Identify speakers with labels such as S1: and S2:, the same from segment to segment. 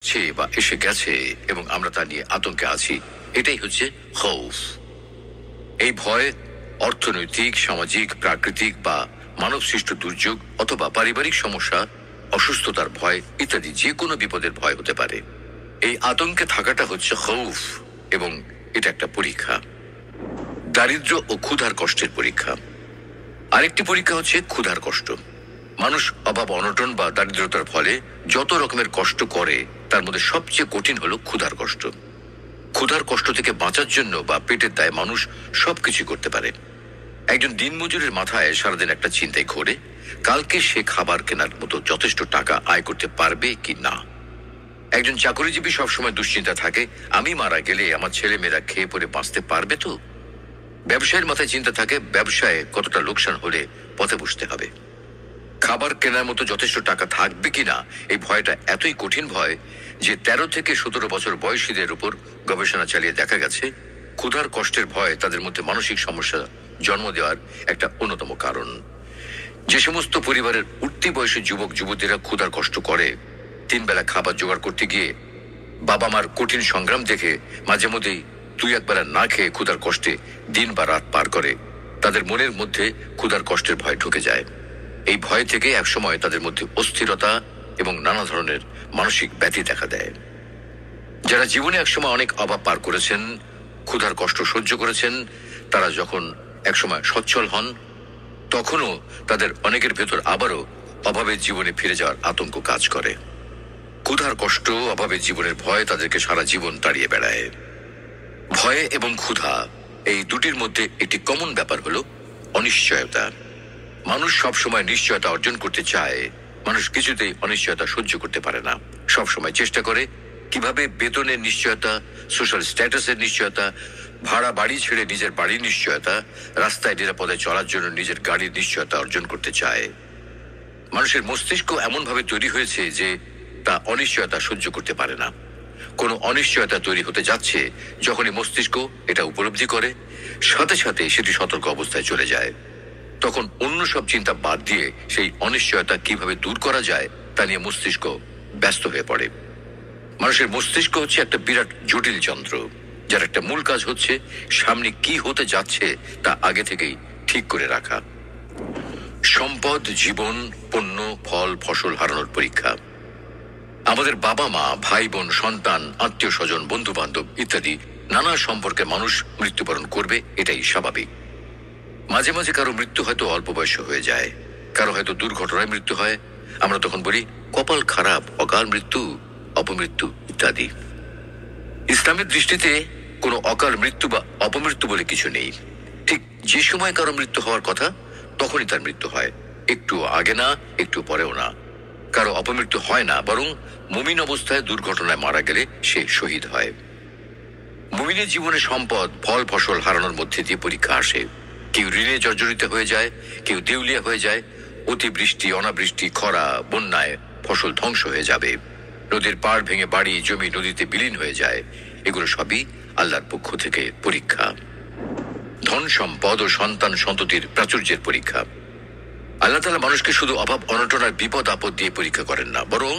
S1: বা এসে গেছে এবং আমরা তা নিয়ে আতঙ্কে আছি, এটাই হচ্ছে খৌফ। এই ভয় অর্থনৈতিক, সামাজিক, প্রাকৃতিক বা মানব সৃষ্ট দুর্যোগ অথবা পারিবারিক সমস্যা, অসুস্থতার ভয় ইত্যাদি যে কোনো বিপদের ভয় হতে পারে। এই আতঙ্কে থাকাটা হচ্ছে খৌফ এবং এটা একটা পরীক্ষা, দারিদ্র্য ও ক্ষুধার কষ্টের পরীক্ষা। আরেকটি পরীক্ষা হচ্ছে ক্ষুধার কষ্ট। মানুষ অভাব, অনটন বা দারিদ্রতার ফলে যত রকমের কষ্ট করে তার মধ্যে সবচেয়ে কঠিন হলো ক্ষুধার কষ্ট। ক্ষুধার কষ্ট থেকে বাঁচার জন্য বা পেটের দায়ে মানুষ সবকিছু করতে পারে। একজন দিনমজুরের মাথায় সারাদিন একটা চিন্তাই ঘোরে, কালকে সে খাবার কেনার মতো যথেষ্ট টাকা আয় করতে পারবে কি না। একজন চাকরিজীবী সবসময় দুশ্চিন্তা থাকে, আমি মারা গেলে আমার ছেলে মেয়েরা খেয়ে পরে বাঁচতে পারবে তো। ব্যবসায়ীর মাথায় চিন্তা থাকে, ব্যবসায় কতটা লোকসান হলে পথে বসতে হবে। খাবার কেনার মতো যথেষ্ট টাকা থাকবে কিনা এই ভয়টা এতই কঠিন ভয় যে 13 থেকে 17 বছর বয়সীদের উপর গবেষণা চালিয়ে দেখা গেছে ক্ষুধার কষ্টের ভয় তাদের মধ্যে মানসিক সমস্যা জন্ম দেওয়ার একটা অন্যতম কারণ। যে সমস্ত পরিবারের উঠতি বয়সী যুবক যুবতীরা ক্ষুধার কষ্ট করে, 3 বেলা খাবার জোগাড় করতে গিয়ে বাবা মার কঠিন সংগ্রাম দেখে মাঝে মধ্যেই 2-1 বেলা না খেয়ে ক্ষুধার কষ্টে দিন বা রাত পার করে, তাদের মনের মধ্যে ক্ষুধার কষ্টের ভয় ঢুকে যায়। এই ভয় থেকে একসময় তাদের মধ্যে অস্থিরতা এবং নানা ধরনের মানসিক ব্যাধি দেখা দেয়। যারা জীবনে একসময় অনেক অভাব পার করেছেন, ক্ষুধার কষ্ট সহ্য করেছেন, তারা যখন একসময় সচ্ছল হন তখনও তাদের অনেকের ভেতর আবারও অভাবের জীবনে ফিরে যাওয়ার আতঙ্ক কাজ করে। ক্ষুধার কষ্ট, অভাবের জীবনের ভয় তাদেরকে সারা জীবন তাড়িয়ে বেড়ায়। ভয় এবং ক্ষুধা এই দুটির মধ্যে একটি কমন ব্যাপার হলো অনিশ্চয়তা। মানুষ সবসময় নিশ্চয়তা অর্জন করতে চায়, মানুষ কিছুতেই অনিশ্চয়তা সহ্য করতে পারে না। সবসময় চেষ্টা করে কিভাবে বেতনের নিশ্চয়তা, সোশ্যাল স্ট্যাটাসের নিশ্চয়তা, ভাড়া বাড়ি ছেড়ে নিজের বাড়ির নিশ্চয়তা, রাস্তায় নিরাপদে চলার জন্য নিজের গাড়ির নিশ্চয়তা অর্জন করতে চায়। মানুষের মস্তিষ্ক এমনভাবে তৈরি হয়েছে যে তা অনিশ্চয়তা সহ্য করতে পারে না। কোনো অনিশ্চয়তা তৈরি হতে যাচ্ছে, যখনই মস্তিষ্ক এটা উপলব্ধি করে সাথে সাথে সেটি সতর্ক অবস্থায় চলে যায়। তখন অন্য সব চিন্তা বাদ দিয়ে সেই অনিশ্চয়তা কিভাবে দূর করা যায় তা নিয়ে মস্তিষ্ক ব্যস্ত হয়ে পড়ে। মানুষের মস্তিষ্ক হচ্ছে একটা বিরাট জটিল যন্ত্র, যার একটা মূল কাজ হচ্ছে সামনে কি হতে যাচ্ছে তা আগে থেকেই ঠিক করে রাখা। সম্পদ, জীবন, পণ্য, ফল, ফসল হারানোর পরীক্ষা। আমাদের বাবা মা, ভাই বোন, সন্তান, আত্মীয় স্বজন, বন্ধু বান্ধব ইত্যাদি নানা সম্পর্কে মানুষ মৃত্যুবরণ করবে, এটাই স্বাভাবিক। মাঝে মাঝে কারো মৃত্যু হয়তো অল্প বয়সে হয়ে যায়, কারো হয়তো দুর্ঘটনায় মৃত্যু হয়। আমরা তখন বলি কপাল খারাপ, অকাল মৃত্যু, অপমৃত্যু ইত্যাদি। ইসলামের দৃষ্টিতে কোনো অকাল মৃত্যু বা অপমৃত্যু বলে কিছু নেই। ঠিক যে সময় কারো মৃত্যু হওয়ার কথা তখনই তার মৃত্যু হয়, একটু আগে না, একটু পরেও না। কারো অপমৃত্যু হয় না, বরং মুমিন অবস্থায় দুর্ঘটনায় মারা গেলে সে শহীদ হয়। মুমিনের জীবনে সম্পদ, ফল, ফসল হারানোর মধ্যে দিয়ে পরীক্ষা আসে। কেউ ঋণে জর্জরিত হয়ে যায়, কেউ দেউলিয়া হয়ে যায়। অতিবৃষ্টি, অনাবৃষ্টি, খরা, বন্যায় ফসল ধ্বংস হয়ে যাবে। নদীর পাড় ভেঙে বাড়ি, জমি নদীতে বিলীন হয়ে যায়। এগুলো সবই আল্লাহর পক্ষ থেকে পরীক্ষা। ধন সম্পদ ও সন্তান সন্ততির প্রাচুর্যের পরীক্ষা। আল্লাহ তাআলা মানুষকে শুধু অভাব, অনটন আর বিপদ আপদ দিয়ে পরীক্ষা করেন না, বরং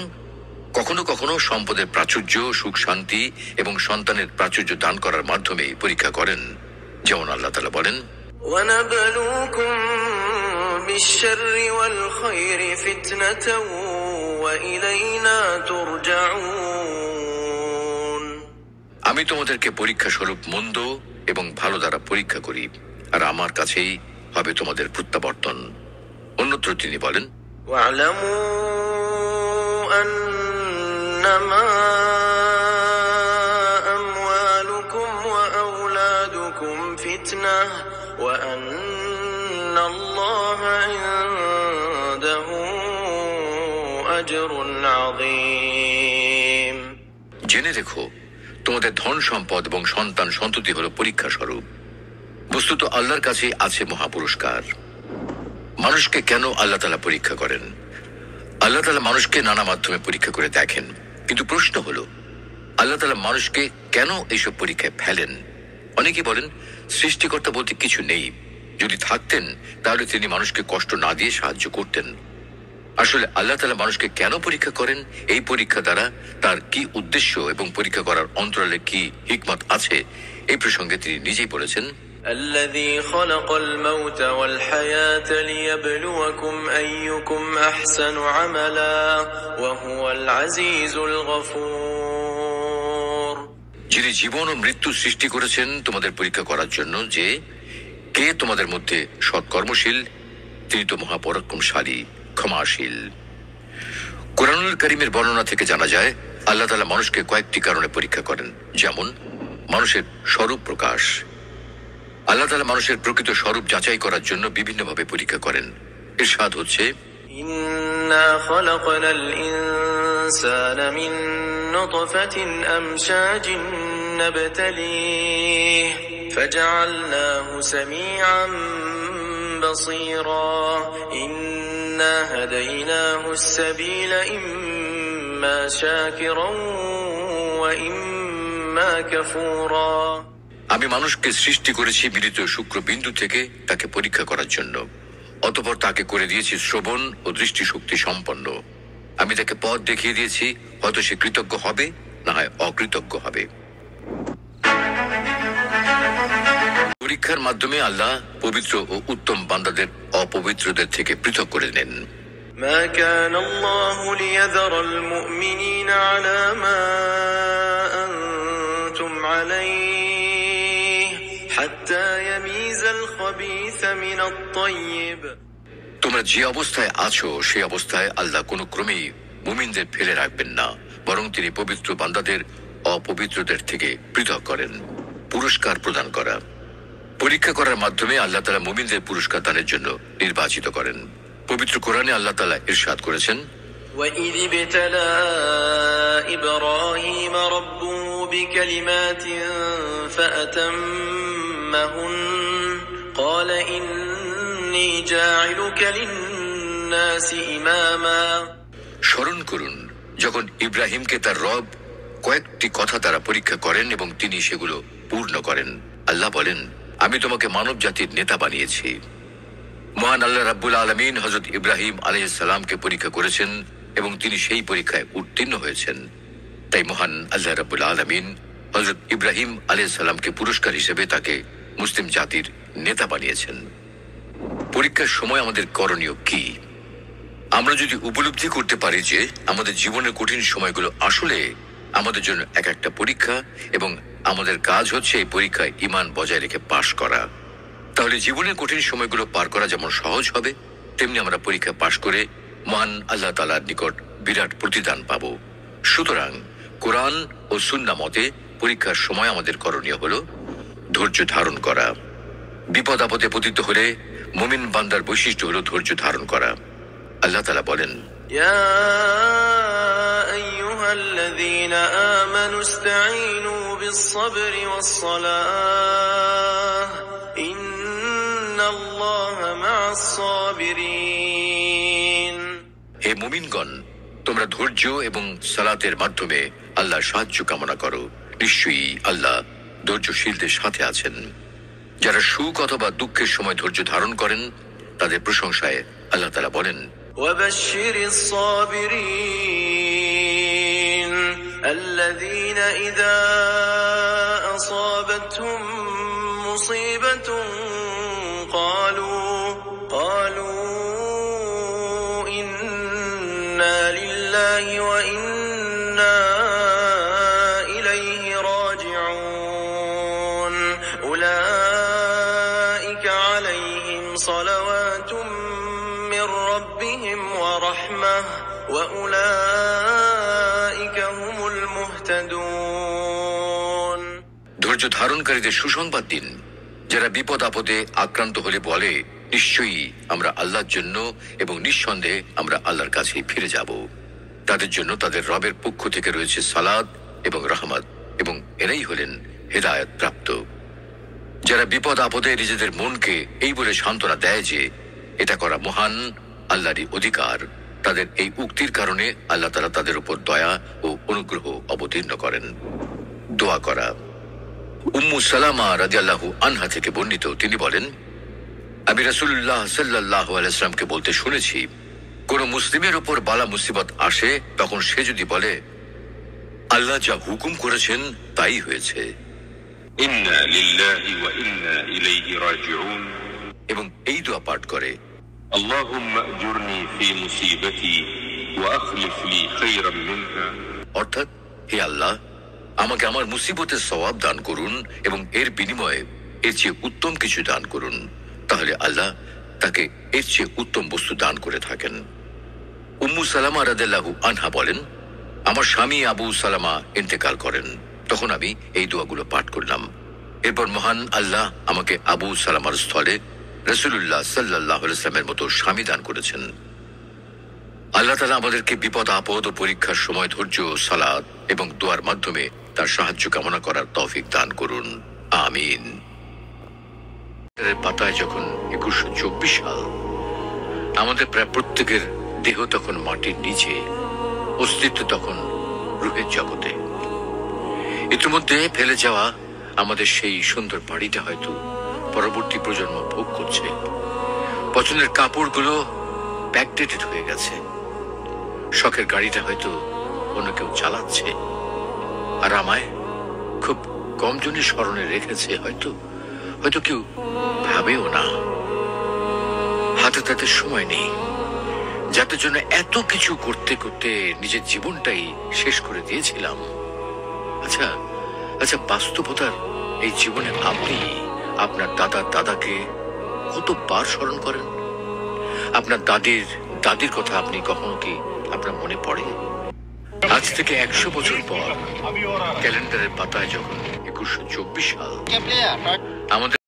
S1: কখনো কখনো সম্পদের প্রাচুর্য, সুখ শান্তি এবং সন্তানের প্রাচুর্য দান করার মাধ্যমে পরীক্ষা করেন। যেমন আল্লাহ তাআলা বলেন,
S2: وَنَبْلُوكُم بِالشَّرِّ وَالْخَيْرِ فِتْنَةً وَإِلَيْنَا تُرْجَعُونَ।
S1: আমি তোমাদেরকে পরীক্ষা স্বরূপ মন্দ এবং ভালো দ্বারা পরীক্ষা করি, আর আমার কাছেই হবে তোমাদের প্রত্যাবর্তন। অন্যত্র তিনি বলেন,
S2: وَاعْلَمُوا أَنَّمَا أَمْوَالُكُمْ وَأَوْلَادُكُمْ فِتْنَةٌ وَأَنَّ اللَّهَ عِندَهُ أَجْرٌ عَظِيمٌ।
S1: জেনে রেখো তোমাদের ধন সম্পদ এবং সন্তান সন্ততি হলো পরীক্ষা স্বরূপ। বস্তুত আল্লাহর কাছে আছে মহাপুরস্কার। মানুষকে কেন আল্লাহ তাআলা পরীক্ষা করেন? আল্লাহ তাআলা মানুষকে নানা মাধ্যমে পরীক্ষা করে দেখেন, কিন্তু প্রশ্ন হলো আল্লাহ তাআলা মানুষকে কেন এইসব পরীক্ষায় ফেলেন? অনেকে বলেন সৃষ্টিকর্তা বলতে কিছু নেই, যদি থাকতেন তাহলে তিনি মানুষকে কষ্ট না দিয়ে সাহায্য করতেন। আসলে আল্লাহ তাআলা মানুষকে কেন পরীক্ষা করেন, এই পরীক্ষা দ্বারা তার কি উদ্দেশ্য এবং পরীক্ষা করার অন্তরালে কি হিকমত আছে, এই প্রসঙ্গে তিনি নিজেই বলেছেন,
S2: الذي خلق الموت والحياة ليبلوكم أيكم أحسن عملا وهو العزيز الغفور।
S1: যিনি জীবন ও মৃত্যু সৃষ্টি করেছেন তোমাদের পরীক্ষা করার জন্য যে কে তোমাদের মধ্যে সৎকর্মশীল, তিনি তো মহাপরাক্রমশালী, ক্ষমাশীল। কুরআনুল কারীমের বর্ণনা থেকে জানা যায় আল্লাহ তাআলা মানুষকে কয়েকটি কারণে পরীক্ষা করেন। যেমন মানুষের স্বরূপ প্রকাশ। আল্লাহ তাআলা মানুষের প্রকৃত স্বরূপ যাচাই করার জন্য বিভিন্নভাবে পরীক্ষা করেন। ইরশাদ হচ্ছে,
S2: إنا خلقنا الإنسان من نطفة أمشاج نبتليه فجعلناه سميعا بصيرا إنا هديناه السبيل إما شاكرا وإما كفورا।
S1: আমি মানুষকে সৃষ্টি করেছি মিলিত শুক্রবিন্দু থেকে তাকে পরীক্ষা করার জন্য। অতঃপর তাকে করে দিয়েছি শ্রবণ ও দৃষ্টিশক্তি সম্পন্ন। আমি তাকে পথ দেখিয়ে দিয়েছি, হয়তো সে কৃতজ্ঞ হবে, না হয় অকৃতজ্ঞ হবে। পরীক্ষার মাধ্যমে আল্লাহ পবিত্র ও উত্তম বান্দাদের অপবিত্রদের থেকে পৃথক করে নেন।
S2: ما كان الله ليذر المؤمنين على ما أنتم عليه حتى يميز الخبيث من الطيب।
S1: তোমরা যে অবস্থায় আছো সেই অবস্থায় আল্লাহ কোনো ক্রমেই মুমিনদের ফেলে রাখবেন না, বরং তিনি পবিত্র বান্দাদের অপবিত্রদের থেকে পৃথক করেন। পুরস্কার প্রদান করা। পরীক্ষা করার মাধ্যমে আল্লাহ তাআলা মুমিনদের পুরস্কার দানের জন্য নির্বাচিত করেন। পবিত্র কোরআনে আল্লাহ তাআলা ইরশাদ করেছেন,
S2: وَإِذِ ابْتَلَى إِبْرَاهِيمَ رَبُّهُ بِكَلِمَاتٍ فَأَتَمَّهُنَّ قَالَ إِنِّي جَاعِلُكَ لِلنَّاسِ إِمَامًا।
S1: স্মরণ করুন যখন ইব্রাহিমকে তার রব কয়েকটি কথা দ্বারা পরীক্ষা করেন এবং তিনি সেগুলো পূর্ণ করেন। আল্লাহ বলেন, আমি তোমাকে মানব জাতির নেতা বানিয়েছি। মহান আল্লাহ রাব্বুল আলামিন হযরত ইব্রাহিম আলাইহিস সালামকে পরীক্ষা করেছেন এবং তিনি সেই পরীক্ষায় উত্তীর্ণ হয়েছেন। তাই মহান আল্লাহ রাব্বুল আলামিন হযরত ইব্রাহিম আলাইহিস সালামকে পুরস্কার হিসেবে তাকে মুসলিম জাতির নেতা বানিয়েছেন। পরীক্ষার সময় আমাদের করণীয় কি? আমরা যদি উপলব্ধি করতে পারি যে আমাদের জীবনের কঠিন সময়গুলো আসলে আমাদের জন্য এক একটা পরীক্ষা এবং আমাদের কাজ হচ্ছে এই পরীক্ষায় ঈমান বজায় রেখে পাশ করা, তাহলে জীবনের কঠিন সময়গুলো পার করা যেমন সহজ হবে, তেমনি আমরা পরীক্ষা পাশ করে মহান আল্লাহ তাআলার নিকট বিরাট প্রতিদান পাব। সুতরাং কোরআন ও সুন্নাহ মতে পরীক্ষার সময় আমাদের করণীয় হলো ধৈর্য ধারণ করা। বিপদ আপদে পতিত হলে মুমিন বান্দার বৈশিষ্ট্য হলো ধৈর্য ধারণ করা। আল্লাহ তাআলা বলেন,
S2: يا أيها الذين آمنوا استعينوا بالصبر والصلاة إن الله مع الصابرين।
S1: হে মুমিনগণ, তোমরা ধৈর্য এবং সালাতের মাধ্যমে আল্লাহর সাহায্য কামনা করো। নিশ্চয়ই আল্লাহ ধৈর্যশীলদের সাথে আছেন। যারা সুখ অথবা দুঃখের সময় ধৈর্য ধারণ করেন তাদের প্রশংসায় আল্লাহ তাআলা বলেন,
S2: وبشر الصابرين الذين إذا أصابتهم مصيبة قالوا إنا لله وإنا إليه راجعون أولئك عليهم صلوات من ربهم ورحمة وأولئك هم المهتدون।
S1: ধৈর্য ধারণকারীদের সুসংবাদ দিন, যারা বিপদ আপদে আক্রান্ত হলে বলে, নিশ্চয়ই আমরা আল্লাহর জন্য এবং নিঃসন্দেহে আমরা আল্লাহর কাছেই ফিরে যাব। তাদের জন্য তাদের রবের পক্ষ থেকে রয়েছে সালাত এবং রহমত, এবং এরাই হলেন হেদায়েত প্রাপ্ত। যারা বিপদ আপদে নিজেদের মনকে এই বলে সান্ত্বনা দেয় যে এটা করা মহান আল্লাহরই অধিকার, তাদের এই উক্তির কারণে আল্লাহ তাআলা তাদের উপর দয়া ও অনুগ্রহ অবতীর্ণ করেন। দোয়া করা। উম্মু সালামা রাদিয়াল্লাহু আনহা থেকে বর্ণিত, তিনি বলেন, আমি রাসূলুল্লাহ সাল্লাল্লাহু আলাইহি ওয়াসাল্লামকে বলতে শুনেছি, কোন মুসলিমের উপর বালা মুসিবত আসে, তখন সে যদি বলে আল্লাহ যা হুকুম করেছেন তাই হয়েছে,
S3: ইন্না লিল্লাহি ওয়া ইন্না ইলাইহি রাজিউন,
S1: এবং এই দোয়া পাঠ করে
S3: আল্লাহুম্মা আজুরনি ফি মুসিবাতি ওয়া আখলিফ লি খায়রাম মিনহা,
S1: অর্থাৎ হে আল্লাহ, আমাকে আমার মুসিবতের সওয়াব দান করুন এবং এর বিনিময়ে এর চেয়ে উত্তম কিছু দান করুন। তাহলে আল্লাহ তাকে এর চেয়ে উত্তম বস্তু দান করে থাকেন। উম্মু সালামা রাদিয়াল্লাহু আনহা বলেন, আমার স্বামী আবু সালামা ইন্তেকাল করেন, তখন আমি এই দোয়াগুলো পাঠ করলাম। এরপর মহান আল্লাহ আমাকে আবু সালামার স্থলে রাসূলুল্লাহ সাল্লাল্লাহু আলাইহি ওয়াসাল্লামের মতো স্বামী দান করেছেন। আল্লাহ তাআলা আমাদেরকে বিপদ আপদ ও পরীক্ষার সময় ধৈর্য, সালাত এবং দোয়ার মাধ্যমে তার সাহায্য কামনা করার তৌফিক দান করুন, আমিন। পাতায় যখন 2124 সাল, আমাদের প্রায় প্রত্যেকের দেহ তখন মাটির নিচে, অস্তিত্ব তখন রূহের জগতে। ইতিমধ্যে ফেলে যাওয়া আমাদের সেই সুন্দর বাড়িটা হয়তো পরবর্তী প্রজন্ম ভোগ করছে। পছন্দের কাপড়গুলো ব্যাকডেটেড হয়ে গেছে। শখের গাড়িটা হয়তো অন্য কেউ চালাচ্ছে, আর আমায় খুব কম জনই স্মরণে রেখেছে, হয়তো কেউ ভাবেও না। হাতে তাতে সময় নেই, যাদের জন্য এত কিছু করতে করতে নিজের জীবনটাই শেষ করে দিয়েছিলাম। আচ্ছা, বাস্তবতার এই জীবনে আপনি আপনার দাদাকে কতবার স্মরণ করেন? আপনার দাদির কথা আপনি কখনো কি আপনার মনে পড়ে? আজ থেকে 100 বছর পর ক্যালেন্ডারের পাতায় যখন 2124 সাল, আমাদের